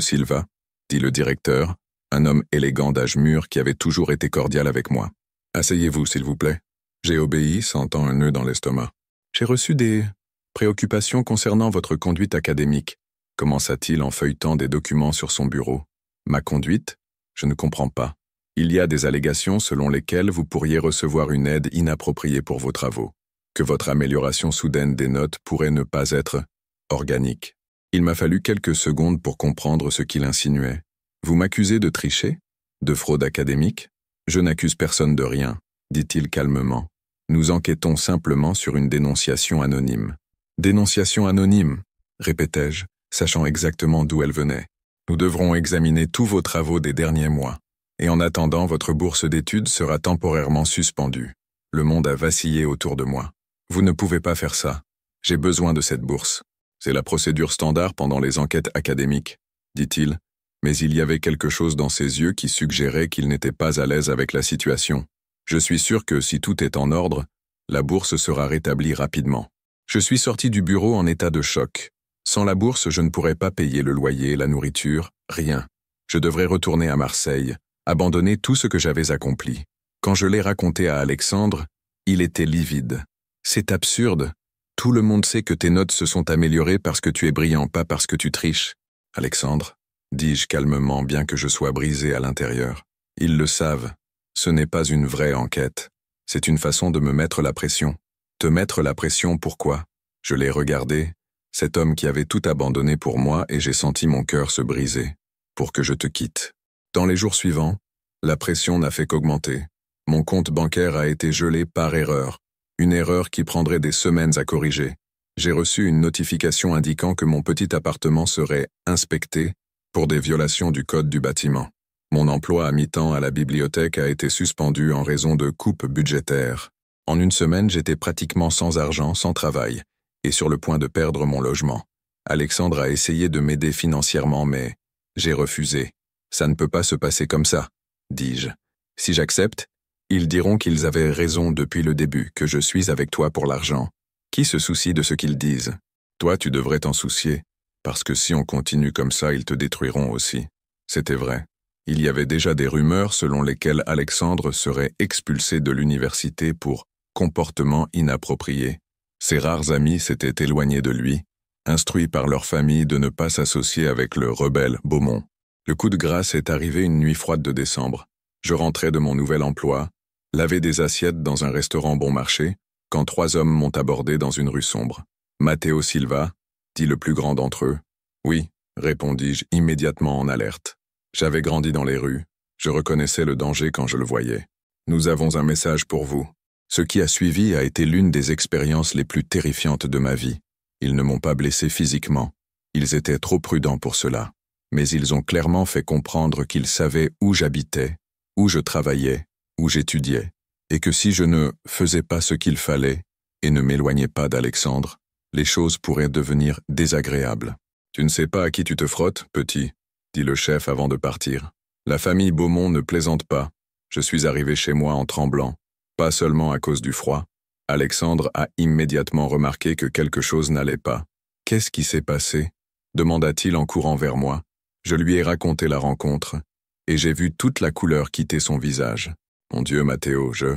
Silva », dit le directeur, un homme élégant d'âge mûr qui avait toujours été cordial avec moi. « Asseyez-vous, s'il vous plaît. » J'ai obéi, sentant un nœud dans l'estomac. « J'ai reçu des préoccupations concernant votre conduite académique », commença-t-il en feuilletant des documents sur son bureau. « Ma conduite ? Je ne comprends pas. Il y a des allégations selon lesquelles vous pourriez recevoir une aide inappropriée pour vos travaux, que votre amélioration soudaine des notes pourrait ne pas être organique. Il m'a fallu quelques secondes pour comprendre ce qu'il insinuait. Vous m'accusez de tricher ? De fraude académique ? Je n'accuse personne de rien, dit-il calmement. Nous enquêtons simplement sur une dénonciation anonyme. Dénonciation anonyme, répétai-je, sachant exactement d'où elle venait. Nous devrons examiner tous vos travaux des derniers mois. Et en attendant, votre bourse d'études sera temporairement suspendue. Le monde a vacillé autour de moi. Vous ne pouvez pas faire ça. J'ai besoin de cette bourse. C'est la procédure standard pendant les enquêtes académiques, dit-il, mais il y avait quelque chose dans ses yeux qui suggérait qu'il n'était pas à l'aise avec la situation. Je suis sûr que si tout est en ordre, la bourse sera rétablie rapidement. Je suis sorti du bureau en état de choc. Sans la bourse, je ne pourrais pas payer le loyer, la nourriture, rien. Je devrais retourner à Marseille, abandonner tout ce que j'avais accompli. Quand je l'ai raconté à Alexandre, il était livide. C'est absurde. Tout le monde sait que tes notes se sont améliorées parce que tu es brillant, pas parce que tu triches. Alexandre, dis-je calmement bien que je sois brisé à l'intérieur. Ils le savent. Ce n'est pas une vraie enquête. C'est une façon de me mettre la pression. Te mettre la pression, pourquoi ? Je l'ai regardé, cet homme qui avait tout abandonné pour moi, et j'ai senti mon cœur se briser. Pour que je te quitte. Dans les jours suivants, la pression n'a fait qu'augmenter. Mon compte bancaire a été gelé par erreur. Une erreur qui prendrait des semaines à corriger. J'ai reçu une notification indiquant que mon petit appartement serait inspecté pour des violations du code du bâtiment. Mon emploi à mi-temps à la bibliothèque a été suspendu en raison de coupes budgétaires. En une semaine, j'étais pratiquement sans argent, sans travail, et sur le point de perdre mon logement. Alexandre a essayé de m'aider financièrement, mais j'ai refusé. Ça ne peut pas se passer comme ça, dis-je. Si j'accepte, ils diront qu'ils avaient raison depuis le début, que je suis avec toi pour l'argent. Qui se soucie de ce qu'ils disent? Toi, tu devrais t'en soucier, parce que si on continue comme ça, ils te détruiront aussi. C'était vrai. Il y avait déjà des rumeurs selon lesquelles Alexandre serait expulsé de l'université pour comportement inapproprié. Ses rares amis s'étaient éloignés de lui, instruits par leur famille de ne pas s'associer avec le rebelle Beaumont. Le coup de grâce est arrivé une nuit froide de décembre. Je rentrais de mon nouvel emploi, lavais des assiettes dans un restaurant bon marché, quand 3 hommes m'ont abordé dans une rue sombre. « Matteo Silva », dit le plus grand d'entre eux. « Oui », répondis-je immédiatement en alerte. J'avais grandi dans les rues, je reconnaissais le danger quand je le voyais. « Nous avons un message pour vous. » Ce qui a suivi a été l'une des expériences les plus terrifiantes de ma vie. Ils ne m'ont pas blessé physiquement. Ils étaient trop prudents pour cela. Mais ils ont clairement fait comprendre qu'ils savaient où j'habitais, où je travaillais, où j'étudiais, et que si je ne faisais pas ce qu'il fallait et ne m'éloignais pas d'Alexandre, les choses pourraient devenir désagréables. « Tu ne sais pas à qui tu te frottes, petit », dit le chef avant de partir. « La famille Beaumont ne plaisante pas. Je suis arrivé chez moi en tremblant, pas seulement à cause du froid. Alexandre a immédiatement remarqué que quelque chose n'allait pas. « Qu'est-ce qui s'est passé ?» demanda-t-il en courant vers moi. Je lui ai raconté la rencontre, et j'ai vu toute la couleur quitter son visage. « Mon Dieu, Matteo, je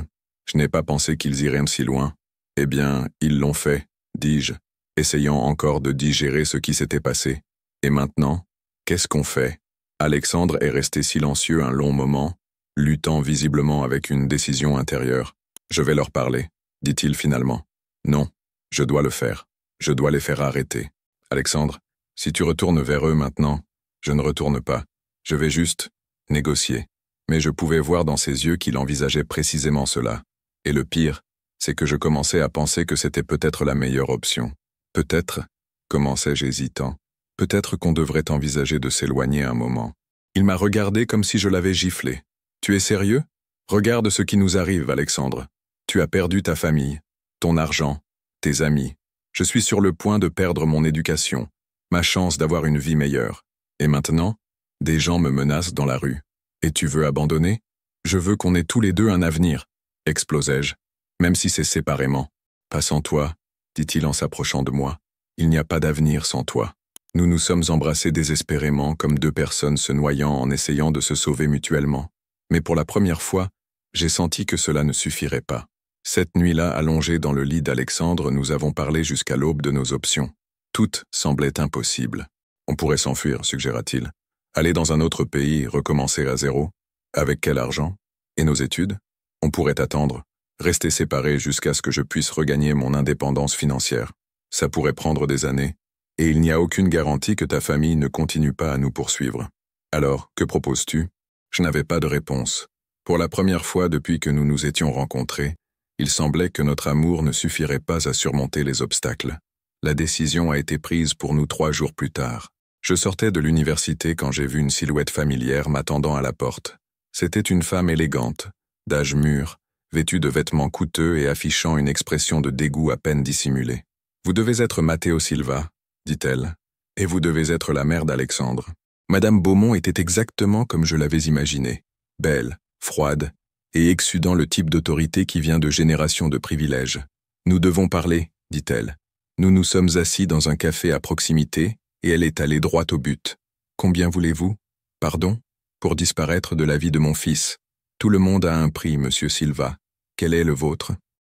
n'ai pas pensé qu'ils iraient si loin. »« Eh bien, ils l'ont fait, » dis-je, essayant encore de digérer ce qui s'était passé. « Et maintenant, qu'est-ce qu'on fait ?» Alexandre est resté silencieux un long moment, luttant visiblement avec une décision intérieure. « Je vais leur parler, » dit-il finalement. « Non, je dois le faire. Je dois les faire arrêter. Alexandre, si tu retournes vers eux maintenant, je ne retourne pas. Je vais juste négocier. » Mais je pouvais voir dans ses yeux qu'il envisageait précisément cela. Et le pire, c'est que je commençais à penser que c'était peut-être la meilleure option. Peut-être, commençais-je hésitant, peut-être qu'on devrait envisager de s'éloigner un moment. Il m'a regardé comme si je l'avais giflé. « Tu es sérieux? Regarde ce qui nous arrive, Alexandre. Tu as perdu ta famille, ton argent, tes amis. Je suis sur le point de perdre mon éducation, ma chance d'avoir une vie meilleure. Et maintenant, des gens me menacent dans la rue. Et tu veux abandonner? Je veux qu'on ait tous les deux un avenir, explosai-je, même si c'est séparément. Pas sans toi, dit-il en s'approchant de moi. Il n'y a pas d'avenir sans toi. Nous nous sommes embrassés désespérément comme 2 personnes se noyant en essayant de se sauver mutuellement. Mais pour la première fois, j'ai senti que cela ne suffirait pas. Cette nuit-là, allongés dans le lit d'Alexandre, nous avons parlé jusqu'à l'aube de nos options. Toutes semblaient impossibles. On pourrait s'enfuir, suggéra-t-il. Aller dans un autre pays, recommencer à zéro. Avec quel argent? Et nos études? On pourrait attendre, rester séparés jusqu'à ce que je puisse regagner mon indépendance financière. Ça pourrait prendre des années, et il n'y a aucune garantie que ta famille ne continue pas à nous poursuivre. Alors, que proposes-tu? Je n'avais pas de réponse. Pour la première fois depuis que nous nous étions rencontrés, il semblait que notre amour ne suffirait pas à surmonter les obstacles. La décision a été prise pour nous 3 jours plus tard. Je sortais de l'université quand j'ai vu une silhouette familière m'attendant à la porte. C'était une femme élégante, d'âge mûr, vêtue de vêtements coûteux et affichant une expression de dégoût à peine dissimulée. « Vous devez être Matteo Silva, » dit-elle, « et vous devez être la mère d'Alexandre. » Madame Beaumont était exactement comme je l'avais imaginé, belle, froide, et exsudant le type d'autorité qui vient de générations de privilèges. « Nous devons parler, » dit-elle. Nous nous sommes assis dans un café à proximité, et elle est allée droit au but. « Combien voulez-vous? Pardon? Pour disparaître de la vie de mon fils. Tout le monde a un prix, monsieur Silva. Quel est le vôtre? »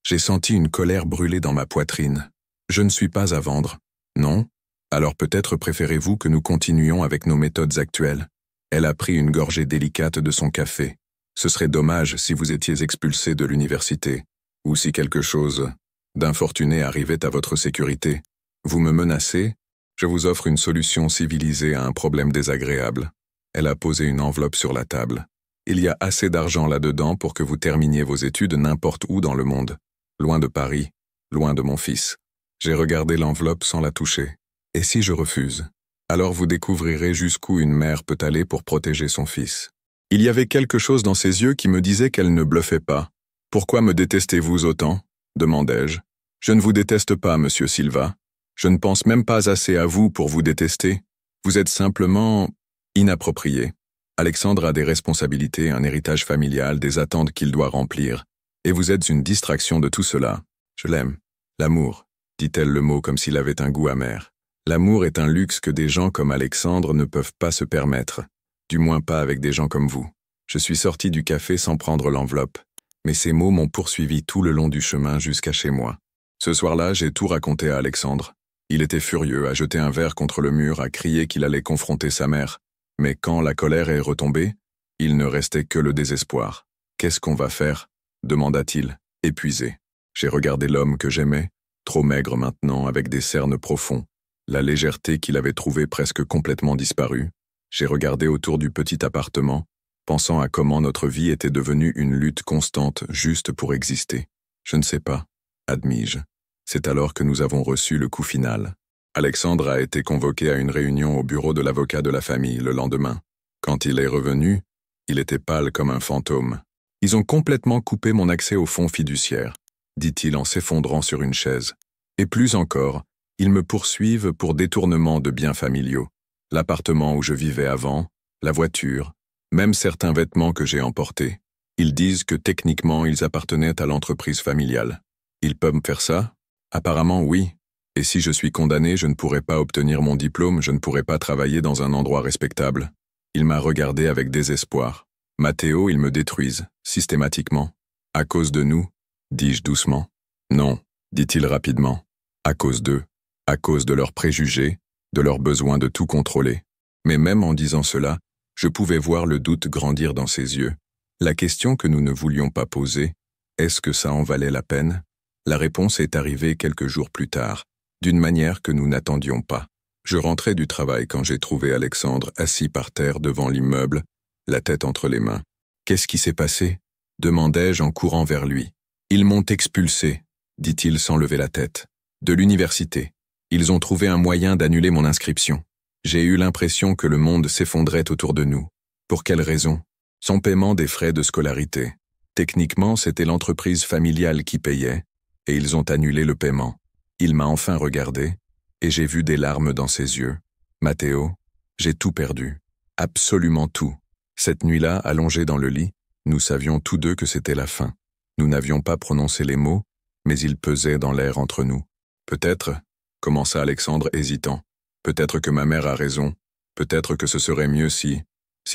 J'ai senti une colère brûler dans ma poitrine. Je ne suis pas à vendre. Non? Alors peut-être préférez-vous que nous continuions avec nos méthodes actuelles. Elle a pris une gorgée délicate de son café. Ce serait dommage si vous étiez expulsé de l'université, ou si quelque chose d'infortuné arrivait à votre sécurité. Vous me menacez? Je vous offre une solution civilisée à un problème désagréable. Elle a posé une enveloppe sur la table. Il y a assez d'argent là-dedans pour que vous terminiez vos études n'importe où dans le monde. Loin de Paris, loin de mon fils. J'ai regardé l'enveloppe sans la toucher. Et si je refuse? Alors vous découvrirez jusqu'où une mère peut aller pour protéger son fils. Il y avait quelque chose dans ses yeux qui me disait qu'elle ne bluffait pas. « Pourquoi me détestez-vous autant ?» demandai-je. « Je ne vous déteste pas, monsieur Silva. Je ne pense même pas assez à vous pour vous détester. Vous êtes simplement inapproprié. Alexandre a des responsabilités, un héritage familial, des attentes qu'il doit remplir. Et vous êtes une distraction de tout cela. Je l'aime. L'amour, dit-elle le mot comme s'il avait un goût amer. L'amour est un luxe que des gens comme Alexandre ne peuvent pas se permettre. Du moins pas avec des gens comme vous. Je suis sorti du café sans prendre l'enveloppe. Mais ces mots m'ont poursuivi tout le long du chemin jusqu'à chez moi. Ce soir-là, j'ai tout raconté à Alexandre. Il était furieux, a jeté un verre contre le mur, a crié qu'il allait confronter sa mère. Mais quand la colère est retombée, il ne restait que le désespoir. « Qu'est-ce qu'on va faire ?» demanda-t-il, épuisé. J'ai regardé l'homme que j'aimais, trop maigre maintenant, avec des cernes profonds, la légèreté qu'il avait trouvée presque complètement disparue. J'ai regardé autour du petit appartement, pensant à comment notre vie était devenue une lutte constante juste pour exister. Je ne sais pas, admis-je. C'est alors que nous avons reçu le coup final. Alexandre a été convoqué à une réunion au bureau de l'avocat de la famille le lendemain. Quand il est revenu, il était pâle comme un fantôme. « Ils ont complètement coupé mon accès au fonds fiduciaire », dit-il en s'effondrant sur une chaise. « Et plus encore, ils me poursuivent pour détournement de biens familiaux. L'appartement où je vivais avant, la voiture, même certains vêtements que j'ai emportés. Ils disent que techniquement ils appartenaient à l'entreprise familiale. Ils peuvent me faire ça? Apparemment oui. Et si je suis condamné, je ne pourrai pas obtenir mon diplôme, je ne pourrai pas travailler dans un endroit respectable. » Il m'a regardé avec désespoir. « Matteo, ils me détruisent, systématiquement. À cause de nous, dis-je doucement. Non, dit-il rapidement. À cause d'eux, à cause de leurs préjugés, de leur besoin de tout contrôler. Mais même en disant cela, je pouvais voir le doute grandir dans ses yeux. La question que nous ne voulions pas poser, est-ce que ça en valait la peine? La réponse est arrivée quelques jours plus tard, d'une manière que nous n'attendions pas. Je rentrais du travail quand j'ai trouvé Alexandre assis par terre devant l'immeuble, la tête entre les mains. « Qu'est-ce qui s'est passé ?» demandai-je en courant vers lui. « Ils m'ont expulsé, » dit-il sans lever la tête. « De l'université. Ils ont trouvé un moyen d'annuler mon inscription. J'ai eu l'impression que le monde s'effondrait autour de nous. Pour quelle raison? Son paiement des frais de scolarité. Techniquement, c'était l'entreprise familiale qui payait, et ils ont annulé le paiement. Il m'a enfin regardé, et j'ai vu des larmes dans ses yeux. Matteo, j'ai tout perdu. Absolument tout. Cette nuit-là, allongés dans le lit, nous savions tous deux que c'était la fin. Nous n'avions pas prononcé les mots, mais ils pesaient dans l'air entre nous. Peut-être, commença Alexandre hésitant, peut-être que ma mère a raison, peut-être que ce serait mieux si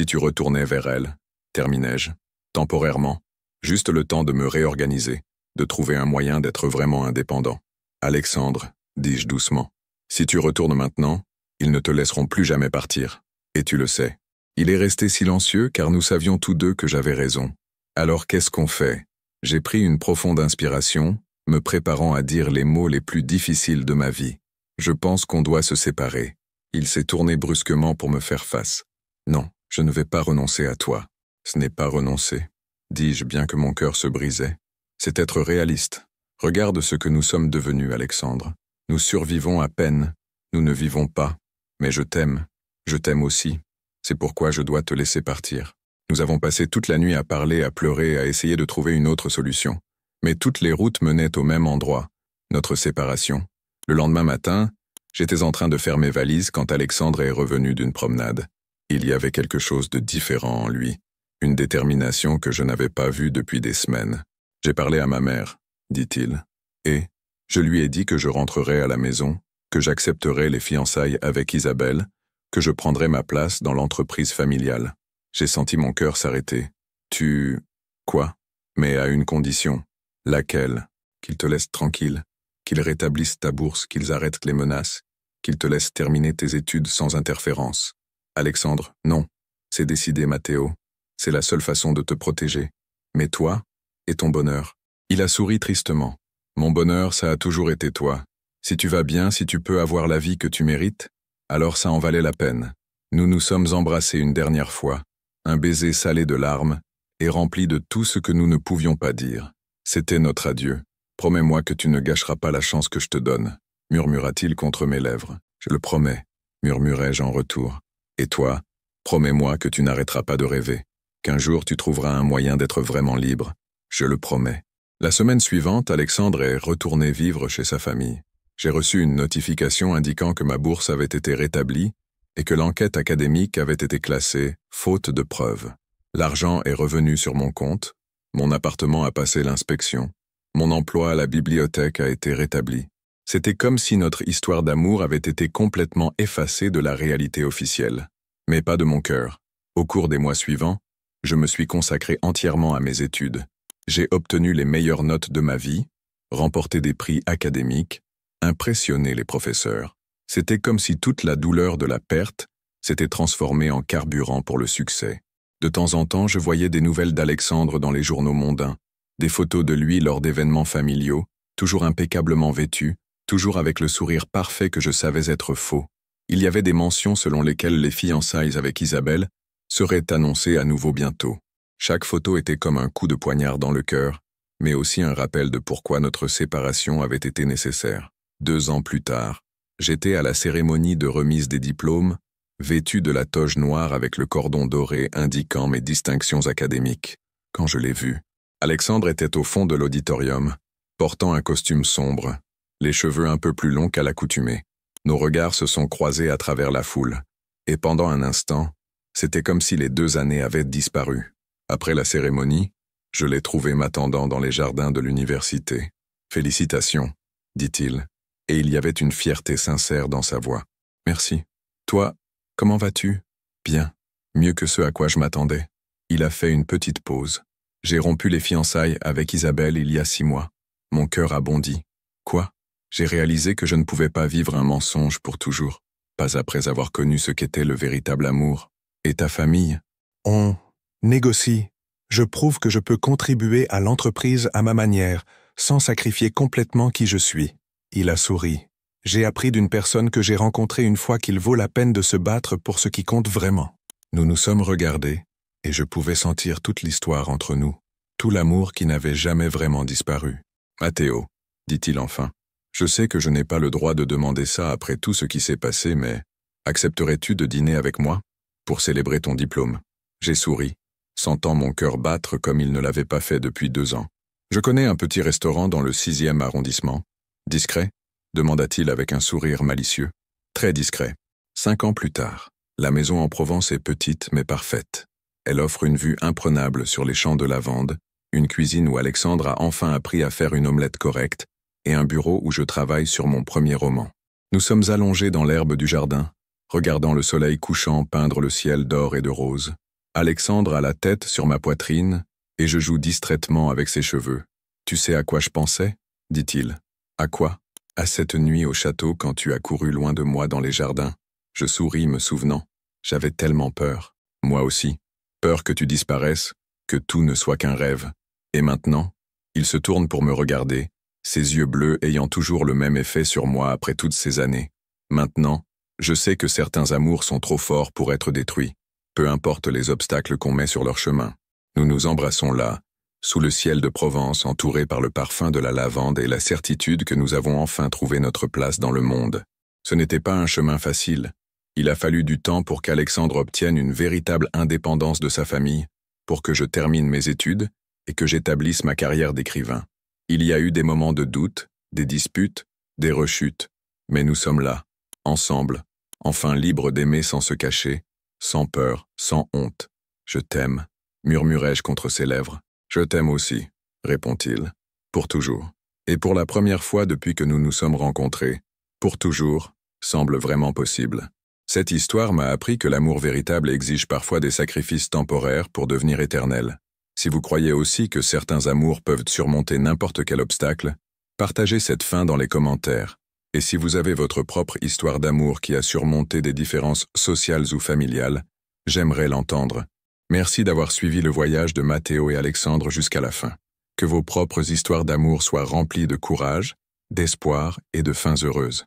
tu retournais vers elle, terminai-je, temporairement, juste le temps de me réorganiser, de trouver un moyen d'être vraiment indépendant. Alexandre, dis-je doucement, si tu retournes maintenant, ils ne te laisseront plus jamais partir, et tu le sais. Il est resté silencieux car nous savions tous deux que j'avais raison. Alors qu'est-ce qu'on fait? J'ai pris une profonde inspiration, me préparant à dire les mots les plus difficiles de ma vie. Je pense qu'on doit se séparer. Il s'est tourné brusquement pour me faire face. Non, je ne vais pas renoncer à toi. Ce n'est pas renoncer, dis-je bien que mon cœur se brisait. C'est être réaliste. Regarde ce que nous sommes devenus, Alexandre. Nous survivons à peine. Nous ne vivons pas. Mais je t'aime. Je t'aime aussi. C'est pourquoi je dois te laisser partir. Nous avons passé toute la nuit à parler, à pleurer, à essayer de trouver une autre solution. Mais toutes les routes menaient au même endroit, notre séparation. Le lendemain matin, j'étais en train de faire mes valises quand Alexandre est revenu d'une promenade. Il y avait quelque chose de différent en lui, une détermination que je n'avais pas vue depuis des semaines. J'ai parlé à ma mère, dit-il, et je lui ai dit que je rentrerais à la maison, que j'accepterais les fiançailles avec Isabelle, que je prendrais ma place dans l'entreprise familiale. J'ai senti mon cœur s'arrêter. Tu... Quoi? Mais à une condition. Laquelle? Qu'ils te laissent tranquille, qu'ils rétablissent ta bourse, qu'ils arrêtent les menaces, qu'ils te laissent terminer tes études sans interférence. Alexandre, non. C'est décidé, Matteo. C'est la seule façon de te protéger. Mais toi, et ton bonheur? Il a souri tristement. Mon bonheur, ça a toujours été toi. Si tu vas bien, si tu peux avoir la vie que tu mérites, alors ça en valait la peine. Nous nous sommes embrassés une dernière fois, un baiser salé de larmes et rempli de tout ce que nous ne pouvions pas dire. C'était notre adieu. Promets-moi que tu ne gâcheras pas la chance que je te donne, murmura-t-il contre mes lèvres. Je le promets, murmurai-je en retour. Et toi, promets-moi que tu n'arrêteras pas de rêver, qu'un jour tu trouveras un moyen d'être vraiment libre. Je le promets. La semaine suivante, Alexandre est retourné vivre chez sa famille. J'ai reçu une notification indiquant que ma bourse avait été rétablie et que l'enquête académique avait été classée faute de preuves. L'argent est revenu sur mon compte, mon appartement a passé l'inspection, mon emploi à la bibliothèque a été rétabli. C'était comme si notre histoire d'amour avait été complètement effacée de la réalité officielle. Mais pas de mon cœur. Au cours des mois suivants, je me suis consacré entièrement à mes études. J'ai obtenu les meilleures notes de ma vie, remporté des prix académiques, impressionné les professeurs. C'était comme si toute la douleur de la perte s'était transformée en carburant pour le succès. De temps en temps, je voyais des nouvelles d'Alexandre dans les journaux mondains, des photos de lui lors d'événements familiaux, toujours impeccablement vêtu, toujours avec le sourire parfait que je savais être faux. Il y avait des mentions selon lesquelles les fiançailles avec Isabelle seraient annoncées à nouveau bientôt. Chaque photo était comme un coup de poignard dans le cœur, mais aussi un rappel de pourquoi notre séparation avait été nécessaire. 2 ans plus tard, j'étais à la cérémonie de remise des diplômes, vêtu de la toge noire avec le cordon doré indiquant mes distinctions académiques. Quand je l'ai vu, Alexandre était au fond de l'auditorium, portant un costume sombre, les cheveux un peu plus longs qu'à l'accoutumée. Nos regards se sont croisés à travers la foule, et pendant un instant, c'était comme si les 2 années avaient disparu. Après la cérémonie, je l'ai trouvé m'attendant dans les jardins de l'université. « Félicitations », dit-il, et il y avait une fierté sincère dans sa voix. « Merci. Toi, comment vas-tu ? » ?»« Bien. Mieux que ce à quoi je m'attendais. » Il a fait une petite pause. « J'ai rompu les fiançailles avec Isabelle il y a 6 mois. Mon cœur a bondi. »« Quoi ? » J'ai réalisé que je ne pouvais pas vivre un mensonge pour toujours, pas après avoir connu ce qu'était le véritable amour. Et ta famille ? On négocie. Je prouve que je peux contribuer à l'entreprise à ma manière, sans sacrifier complètement qui je suis. Il a souri. J'ai appris d'une personne que j'ai rencontrée une fois qu'il vaut la peine de se battre pour ce qui compte vraiment. Nous nous sommes regardés, et je pouvais sentir toute l'histoire entre nous, tout l'amour qui n'avait jamais vraiment disparu. « Matteo, » dit-il enfin. Je sais que je n'ai pas le droit de demander ça après tout ce qui s'est passé, mais accepterais-tu de dîner avec moi pour célébrer ton diplôme ? J'ai souri, sentant mon cœur battre comme il ne l'avait pas fait depuis 2 ans. Je connais un petit restaurant dans le 6e arrondissement. Discret ? Demanda-t-il avec un sourire malicieux. Très discret. 5 ans plus tard, la maison en Provence est petite mais parfaite. Elle offre une vue imprenable sur les champs de lavande, une cuisine où Alexandre a enfin appris à faire une omelette correcte, et un bureau où je travaille sur mon premier roman. Nous sommes allongés dans l'herbe du jardin, regardant le soleil couchant peindre le ciel d'or et de rose. Alexandre a la tête sur ma poitrine, et je joue distraitement avec ses cheveux. « Tu sais à quoi je pensais ?» dit-il. « À quoi ? À cette nuit au château quand tu as couru loin de moi dans les jardins. » Je souris me souvenant. J'avais tellement peur. Moi aussi. Peur que tu disparaisses, que tout ne soit qu'un rêve. Et maintenant, il se tourne pour me regarder, ses yeux bleus ayant toujours le même effet sur moi après toutes ces années. Maintenant, je sais que certains amours sont trop forts pour être détruits, peu importe les obstacles qu'on met sur leur chemin. Nous nous embrassons là, sous le ciel de Provence entouré par le parfum de la lavande et la certitude que nous avons enfin trouvé notre place dans le monde. Ce n'était pas un chemin facile. Il a fallu du temps pour qu'Alexandre obtienne une véritable indépendance de sa famille, pour que je termine mes études et que j'établisse ma carrière d'écrivain. Il y a eu des moments de doute, des disputes, des rechutes, mais nous sommes là, ensemble, enfin libres d'aimer sans se cacher, sans peur, sans honte. « Je t'aime », murmurai-je contre ses lèvres. « Je t'aime aussi », répond-il, « pour toujours. » Et pour la première fois depuis que nous nous sommes rencontrés, pour toujours semble vraiment possible. Cette histoire m'a appris que l'amour véritable exige parfois des sacrifices temporaires pour devenir éternel. Si vous croyez aussi que certains amours peuvent surmonter n'importe quel obstacle, partagez cette fin dans les commentaires. Et si vous avez votre propre histoire d'amour qui a surmonté des différences sociales ou familiales, j'aimerais l'entendre. Merci d'avoir suivi le voyage de Matteo et Alexandre jusqu'à la fin. Que vos propres histoires d'amour soient remplies de courage, d'espoir et de fins heureuses.